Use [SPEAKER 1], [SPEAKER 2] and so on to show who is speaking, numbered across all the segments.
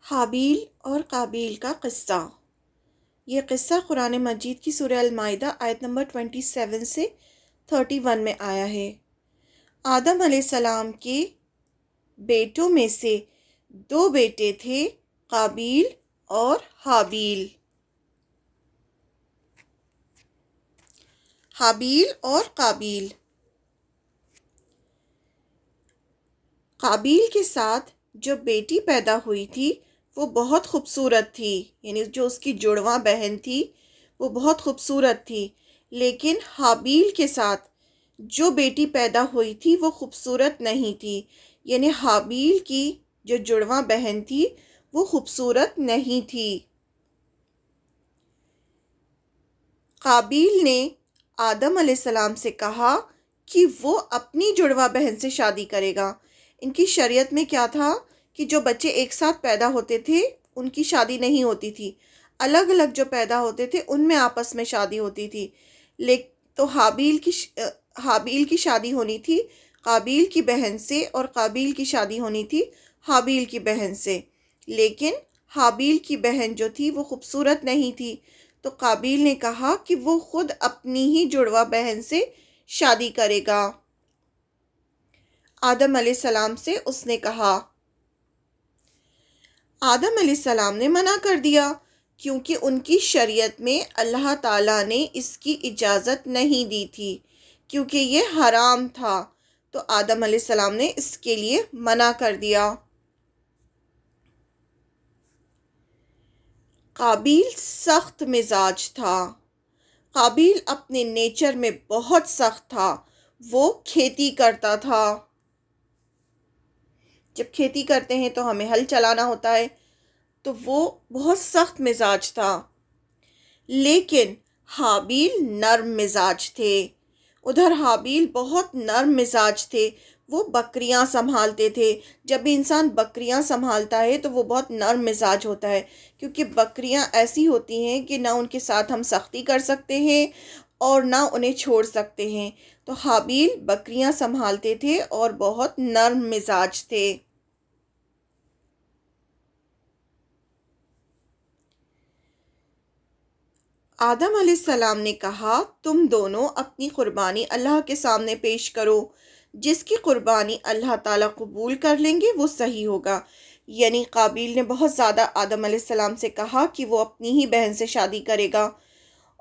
[SPEAKER 1] حابیل اور قابیل کا قصہ۔ یہ قصہ قرآن مجید کی سورہ المائدہ آیت نمبر 27 سے 31 میں آیا ہے۔ آدم علیہ السلام کے بیٹوں میں سے دو بیٹے تھے، قابیل اور حابیل۔ حابیل اور قابیل۔ قابیل کے ساتھ جو بیٹی پیدا ہوئی تھی وہ بہت خوبصورت تھی، یعنی جو اس کی جڑواں بہن تھی وہ بہت خوبصورت تھی، لیکن حابیل کے ساتھ جو بیٹی پیدا ہوئی تھی وہ خوبصورت نہیں تھی، یعنی حابیل کی جو جڑواں بہن تھی وہ خوبصورت نہیں تھی۔ قابیل نے آدم علیہ السلام سے کہا کہ وہ اپنی جڑواں بہن سے شادی کرے گا۔ ان کی شریعت میں کیا تھا کہ جو بچے ایک ساتھ پیدا ہوتے تھے ان کی شادی نہیں ہوتی تھی، الگ الگ جو پیدا ہوتے تھے ان میں آپس میں شادی ہوتی تھی۔ تو حابیل کی شادی ہونی تھی قابیل کی بہن سے، اور قابیل کی شادی ہونی تھی حابیل کی بہن سے، لیکن حابیل کی بہن جو تھی وہ خوبصورت نہیں تھی، تو قابیل نے کہا کہ وہ خود اپنی ہی جڑواں بہن سے شادی کرے گا۔ آدم علیہ السلام سے اس نے کہا۔ آدم علیہ السلام نے منع کر دیا، کیونکہ ان کی شریعت میں اللہ تعالیٰ نے اس کی اجازت نہیں دی تھی، کیونکہ یہ حرام تھا، تو آدم علیہ السلام نے اس کے لیے منع کر دیا۔ قابیل سخت مزاج تھا۔ قابیل اپنے نیچر میں بہت سخت تھا، وہ کھیتی کرتا تھا۔ جب کھیتی کرتے ہیں تو ہمیں ہل چلانا ہوتا ہے، تو وہ بہت سخت مزاج تھا، لیکن حابیل نرم مزاج تھے۔ ادھر حابیل بہت نرم مزاج تھے، وہ بکریاں سنبھالتے تھے۔ جب بھی انسان بکریاں سنبھالتا ہے تو وہ بہت نرم مزاج ہوتا ہے، کیونکہ بکریاں ایسی ہوتی ہیں کہ نہ ان کے ساتھ ہم سختی کر سکتے ہیں اور نہ انہیں چھوڑ سکتے ہیں۔ تو حابیل بکریاں سنبھالتے تھے اور بہت نرم مزاج تھے۔ آدم علیہ السلام نے کہا، تم دونوں اپنی قربانی اللہ کے سامنے پیش کرو، جس کی قربانی اللہ تعالیٰ قبول کر لیں گے وہ صحیح ہوگا۔ یعنی قابیل نے بہت زیادہ آدم علیہ السلام سے کہا کہ وہ اپنی ہی بہن سے شادی کرے گا،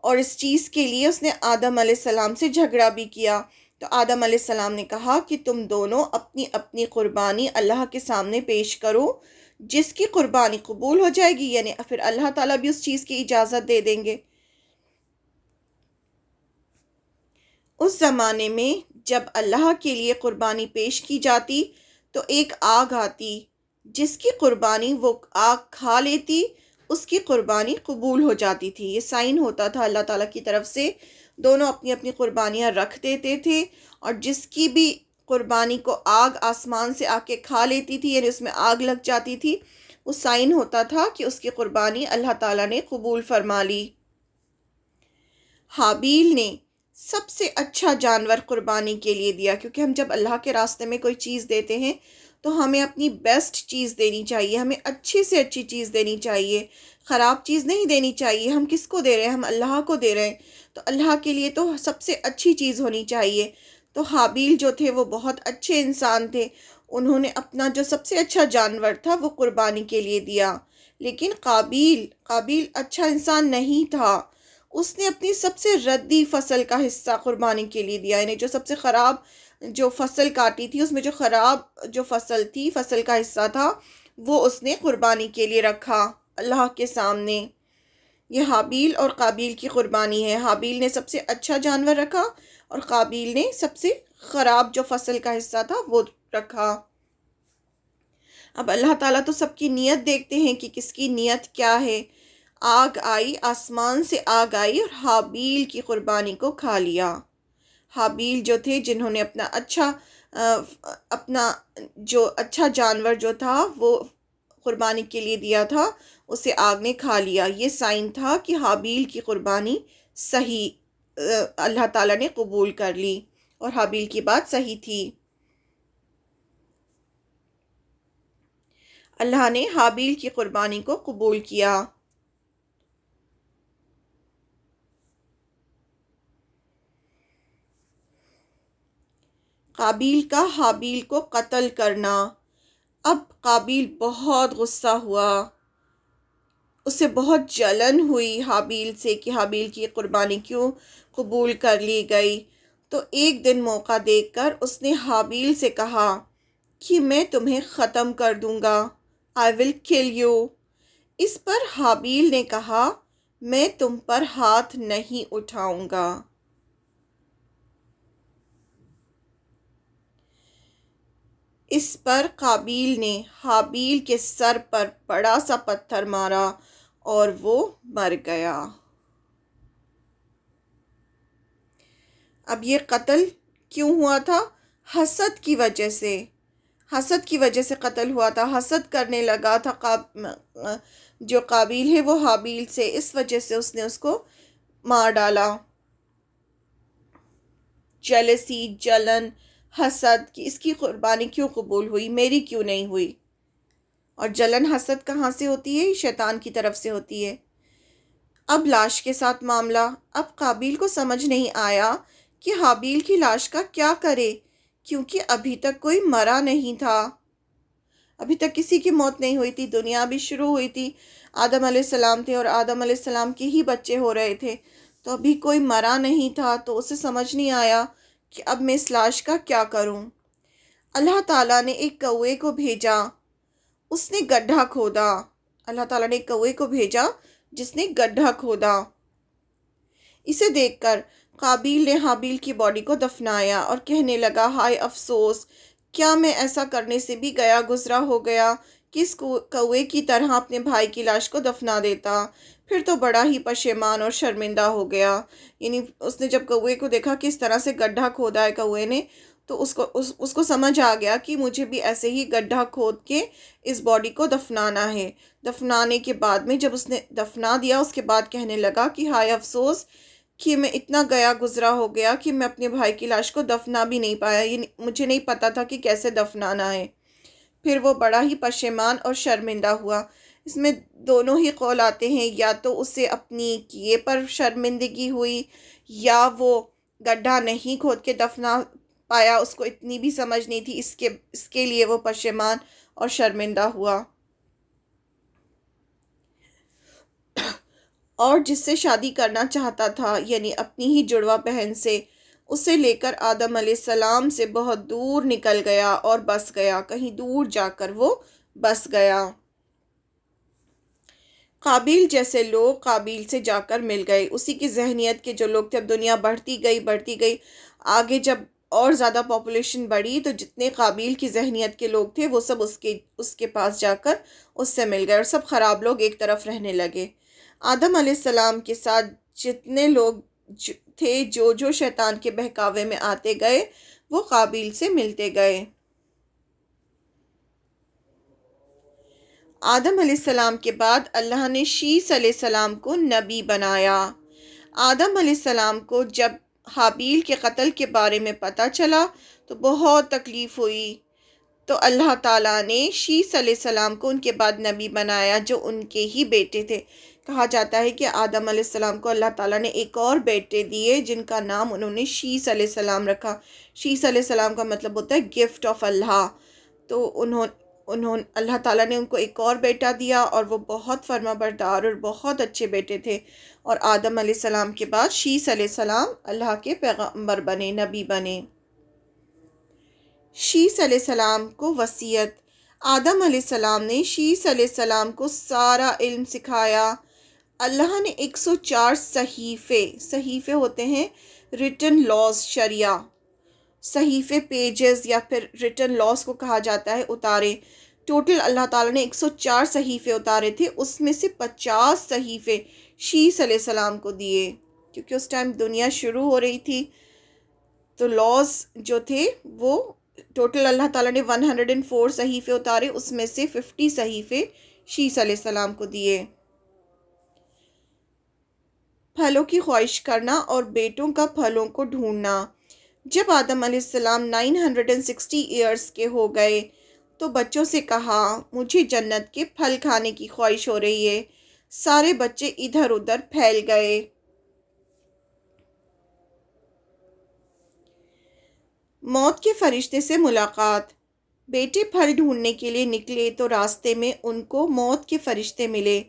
[SPEAKER 1] اور اس چیز کے لیے اس نے آدم علیہ السلام سے جھگڑا بھی کیا۔ تو آدم علیہ السلام نے کہا کہ تم دونوں اپنی اپنی قربانی اللہ کے سامنے پیش کرو، جس کی قربانی قبول ہو جائے گی، یعنی پھر اللہ تعالیٰ بھی اس چیز کی اجازت دے دیں گے۔ اس زمانے میں جب اللہ کے لیے قربانی پیش کی جاتی تو ایک آگ آتی، جس کی قربانی وہ آگ کھا لیتی اس کی قربانی قبول ہو جاتی تھی۔ یہ سائن ہوتا تھا اللہ تعالیٰ کی طرف سے، دونوں اپنی اپنی قربانیاں رکھ دیتے تھے، اور جس کی بھی قربانی کو آگ آسمان سے آ کے کھا لیتی تھی، یعنی اس میں آگ لگ جاتی تھی، وہ سائن ہوتا تھا کہ اس کی قربانی اللہ تعالیٰ نے قبول فرما لی۔ حابیل نے سب سے اچھا جانور قربانی کے لیے دیا، کیونکہ ہم جب اللہ کے راستے میں کوئی چیز دیتے ہیں تو ہمیں اپنی بیسٹ چیز دینی چاہیے، ہمیں اچھی سے اچھی چیز دینی چاہیے، خراب چیز نہیں دینی چاہیے۔ ہم کس کو دے رہے ہیں؟ ہم اللہ کو دے رہے ہیں، تو اللہ کے لیے تو سب سے اچھی چیز ہونی چاہیے۔ تو حابیل جو تھے وہ بہت اچھے انسان تھے، انہوں نے اپنا جو سب سے اچھا جانور تھا وہ قربانی کے لیے دیا۔ لیکن قابیل اچھا انسان نہیں تھا، اس نے اپنی سب سے ردی فصل کا حصہ قربانی کے لیے دیا، یعنی جو سب سے خراب جو فصل کاٹی تھی اس میں جو خراب جو فصل تھی، فصل کا حصہ تھا، وہ اس نے قربانی کے لیے رکھا اللہ کے سامنے۔ یہ حابیل اور قابیل کی قربانی ہے۔ حابیل نے سب سے اچھا جانور رکھا اور قابیل نے سب سے خراب جو فصل کا حصہ تھا وہ رکھا۔ اب اللہ تعالیٰ تو سب کی نیت دیکھتے ہیں کہ کس کی نیت کیا ہے۔ آگ آئی، آسمان سے آگ آئی اور حابیل کی قربانی کو کھا لیا۔ حابیل جو تھے جنہوں نے اپنا جو اچھا جانور جو تھا وہ قربانی کے لیے دیا تھا، اسے آگ نے کھا لیا۔ یہ سائن تھا کہ حابیل کی قربانی صحیح اللہ تعالیٰ نے قبول کر لی، اور حابیل کی بات صحیح تھی۔ اللہ نے حابیل کی قربانی کو قبول کیا۔ قابیل کا حابیل کو قتل کرنا۔ اب قابیل بہت غصہ ہوا، اسے بہت جلن ہوئی حابیل سے کہ حابیل کی قربانی کیوں قبول کر لی گئی۔ تو ایک دن موقع دیکھ کر اس نے حابیل سے کہا کہ میں تمہیں ختم کر دوں گا، I will kill you۔ اس پر حابیل نے کہا میں تم پر ہاتھ نہیں اٹھاؤں گا۔ اس پر قابیل نے حابیل کے سر پر بڑا سا پتھر مارا اور وہ مر گیا۔ اب یہ قتل کیوں ہوا تھا؟ حسد کی وجہ سے، حسد کی وجہ سے قتل ہوا تھا۔ حسد کرنے لگا تھا جو قابیل ہے وہ حابیل سے، اس وجہ سے اس نے اس کو مار ڈالا۔ جیلسی، جلن، حسد کہ اس کی قربانی کیوں قبول ہوئی، میری کیوں نہیں ہوئی۔ اور جلن حسد کہاں سے ہوتی ہے؟ شیطان کی طرف سے ہوتی ہے۔ اب لاش کے ساتھ معاملہ، اب قابیل کو سمجھ نہیں آیا کہ حابیل کی لاش کا کیا کرے، کیونکہ ابھی تک کوئی مرا نہیں تھا، ابھی تک کسی کی موت نہیں ہوئی تھی، دنیا ابھی شروع ہوئی تھی، آدم علیہ السلام تھے اور آدم علیہ السلام کے ہی بچے ہو رہے تھے، تو ابھی کوئی مرا نہیں تھا، تو اسے سمجھ نہیں آیا کہ اب میں اس لاش کا کیا کروں۔ اللہ تعالیٰ نے ایک کوے کو بھیجا، اس نے گڈھا کھودا۔ اللہ تعالیٰ نے ایک کوے کو بھیجا جس نے گڈھا کھودا۔ اسے دیکھ کر قابیل نے حابیل کی باڈی کو دفنایا اور کہنے لگا ہائے افسوس، کیا میں ایسا کرنے سے بھی گیا گزرا ہو گیا کہ اس کوے کی طرح اپنے بھائی کی لاش کو دفنا دیتا۔ پھر تو بڑا ہی پشیمان اور شرمندہ ہو گیا۔ یعنی اس نے جب کوے کو دیکھا کہ اس طرح سے گڈھا کھودا ہے کوے نے، تو اس کو سمجھ آ گیا کہ مجھے بھی ایسے ہی گڈھا کھود کے اس باڈی کو دفنانا ہے۔ دفنانے کے بعد میں جب اس نے دفنا دیا، اس کے بعد کہنے لگا کہ ہائے افسوس کہ میں اتنا گیا گزرا ہو گیا کہ میں اپنے بھائی کی لاش کو دفنا بھی نہیں پایا، یہ مجھے نہیں پتا تھا کہ کیسے دفنانا ہے۔ پھر وہ بڑا ہی پشیمان اور شرمندہ ہوا۔ اس میں دونوں ہی قول آتے ہیں، یا تو اسے اپنی کیے پر شرمندگی ہوئی، یا وہ گڈھا نہیں کھود کے دفنا پایا، اس کو اتنی بھی سمجھ نہیں تھی، اس کے لیے وہ پشیمان اور شرمندہ ہوا۔ اور جس سے شادی کرنا چاہتا تھا، یعنی اپنی ہی جڑواں بہن سے، اسے لے کر آدم علیہ السلام سے بہت دور نکل گیا اور بس گیا، کہیں دور جا کر وہ بس گیا۔ قابیل جیسے لوگ قابیل سے جا کر مل گئے، اسی کی ذہنیت کے جو لوگ تھے۔ اب دنیا بڑھتی گئی، آگے جب اور زیادہ پاپولیشن بڑھی تو جتنے قابیل کی ذہنیت کے لوگ تھے وہ سب اس کے پاس جا کر اس سے مل گئے، اور سب خراب لوگ ایک طرف رہنے لگے۔ آدم علیہ السلام کے ساتھ جتنے لوگ تھے جو شیطان کے بہکاوے میں آتے گئے، وہ قابیل سے ملتے گئے۔ آدم علیہ السلام کے بعد اللہ نے شیس علیہ السلام کو نبی بنایا۔ آدم علیہ السلام کو جب حابیل کے قتل کے بارے میں پتہ چلا تو بہت تکلیف ہوئی، تو اللہ تعالیٰ نے شیس علیہ السلام کو ان کے بعد نبی بنایا، جو ان کے ہی بیٹے تھے۔ کہا جاتا ہے کہ آدم علیہ السلام کو اللہ تعالیٰ نے ایک اور بیٹے دیے جن کا نام انہوں نے شیس علیہ السلام رکھا۔ شیس علیہ السلام کا مطلب ہوتا ہے گفٹ آف اللہ۔ تو اللہ تعالیٰ نے ان کو ایک اور بیٹا دیا، اور وہ بہت فرما بردار اور بہت اچھے بیٹے تھے، اور آدم علیہ السلام کے بعد شیس علیہ السلام اللہ کے پیغمبر بنے، نبی بنے۔ شیس علیہ السلام کو وصیت۔ آدم علیہ السلام نے شیس علیہ السلام کو سارا علم سکھایا۔ اللہ نے 104 صحیفے ہوتے ہیں ریٹن لاز، شریعہ صحیفے، پیجز یا پھر ریٹن لاز کو کہا جاتا ہے، اتارے۔ ٹوٹل اللہ تعالیٰ نے 104 صحیفے اتارے تھے، اس میں سے 50 صحیفے شیس علیہ السلام کو دیے، کیونکہ اس ٹائم دنیا شروع ہو رہی تھی، تو لاز جو تھے وہ ٹوٹل اللہ تعالیٰ نے 104 صحیفے اتارے، اس میں سے 50 صحیفے شیس علیہ السلام کو دیے۔ پھلوں کی خواہش کرنا اور بیٹوں کا پھلوں کو ڈھونڈنا۔ جب آدم علیہ السلام 960 ایئرز کے ہو گئے تو بچوں سے کہا مجھے جنت کے پھل کھانے کی خواہش ہو رہی ہے۔ سارے بچے ادھر ادھر پھیل گئے۔ موت کے فرشتے سے ملاقات۔ بیٹے پھل ڈھونڈنے کے لیے نکلے تو راستے میں ان کو موت کے فرشتے ملے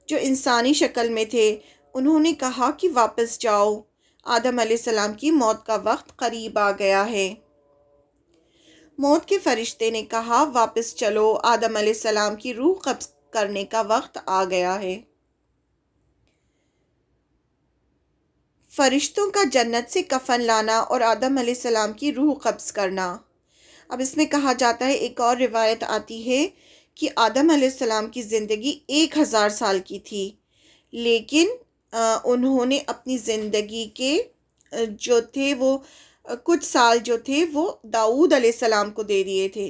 [SPEAKER 1] جو انسانی شکل میں تھے۔ انہوں نے کہا کہ واپس جاؤ، آدم علیہ السلام کی موت کا وقت قریب آ گیا ہے۔ موت کے فرشتے نے کہا واپس چلو، آدم علیہ السلام کی روح قبض کرنے کا وقت آ گیا ہے۔ فرشتوں کا جنت سے کفن لانا اور آدم علیہ السلام کی روح قبض کرنا۔ اب اس میں کہا جاتا ہے، ایک اور روایت آتی ہے کہ آدم علیہ السلام کی زندگی 1000 سال کی تھی، لیکن انہوں نے اپنی زندگی کے جو تھے وہ کچھ سال جو تھے وہ داؤد علیہ السلام کو دے دیے تھے۔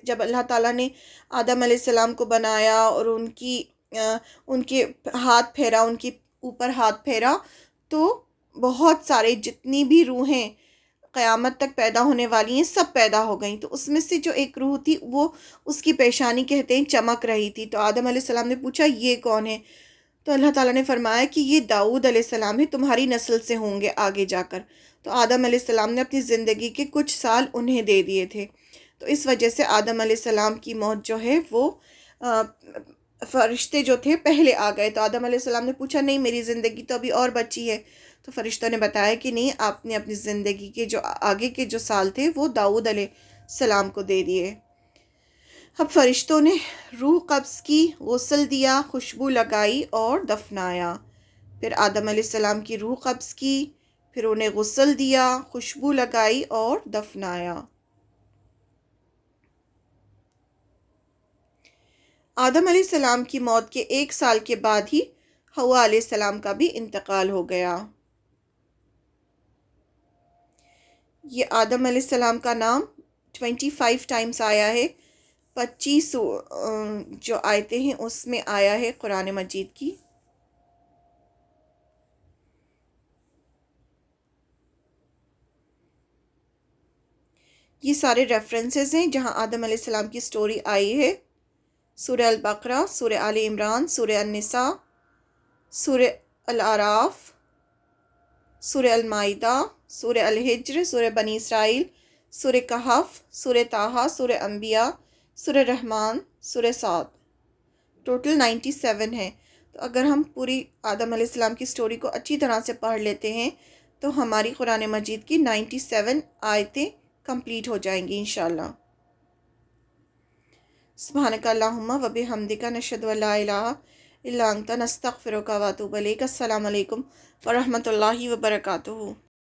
[SPEAKER 1] جب اللہ تعالیٰ نے آدم علیہ السلام کو بنایا اور ان کے ہاتھ پھیرا، ان کے اوپر ہاتھ پھیرا، تو بہت سارے جتنی بھی روحیں قیامت تک پیدا ہونے والی ہیں سب پیدا ہو گئیں۔ تو اس میں سے جو ایک روح تھی وہ اس کی پیشانی کہتے ہیں چمک رہی تھی۔ تو آدم علیہ السلام نے پوچھا یہ کون ہے؟ تو اللہ تعالیٰ نے فرمایا کہ یہ داؤد علیہ السلام ہے، تمہاری نسل سے ہوں گے آگے جا کر۔ تو آدم علیہ السلام نے اپنی زندگی کے کچھ سال انہیں دے دیے تھے، تو اس وجہ سے آدم علیہ السلام کی موت جو ہے وہ فرشتے جو تھے پہلے آ گئے۔ تو آدم علیہ السلام نے پوچھا نہیں میری زندگی تو ابھی اور بچی ہے، تو فرشتوں نے بتایا کہ نہیں، آپ نے اپنی زندگی کے جو آگے کے جو سال تھے وہ داؤد علیہ السلام کو دے دیے۔ اب فرشتوں نے روح قبض کی، غسل دیا، خوشبو لگائی اور دفنایا۔ پھر آدم علیہ السلام کی روح قبض کی، پھر انہیں غسل دیا، خوشبو لگائی اور دفنایا۔ آدم علیہ السلام کی موت کے 1 سال کے بعد ہی حوا علیہ السلام کا بھی انتقال ہو گیا۔ یہ آدم علیہ السلام کا نام 25 ٹائمز آیا ہے، 25 جو آیتیں ہیں اس میں آیا ہے قرآن مجید کی۔ یہ سارے ریفرنسز ہیں جہاں آدم علیہ السلام کی سٹوری آئی ہے۔ سورہ البقرہ، سورہ آل عمران، سورہ النساء، سورہ الاعراف، سورہ المائدہ، سورہ الحجر، سورہ بنی اسرائیل، سورہ کہف، سورہ طٰہٰ، سورہ انبیاء، سورہ رحمان، سورہ صاد، ٹوٹل 97 ہیں۔ تو اگر ہم پوری آدم علیہ السلام کی سٹوری کو اچھی طرح سے پڑھ لیتے ہیں تو ہماری قرآن مجید کی 97 آیتیں کمپلیٹ ہو جائیں گی انشاءاللہ۔ سبحانک اللہم و بحمدک، نشہد ان لا الہ الا انت، نستغفرک و اتوب الیک۔ السلام علیکم ورحمۃ اللہ وبرکاتہ۔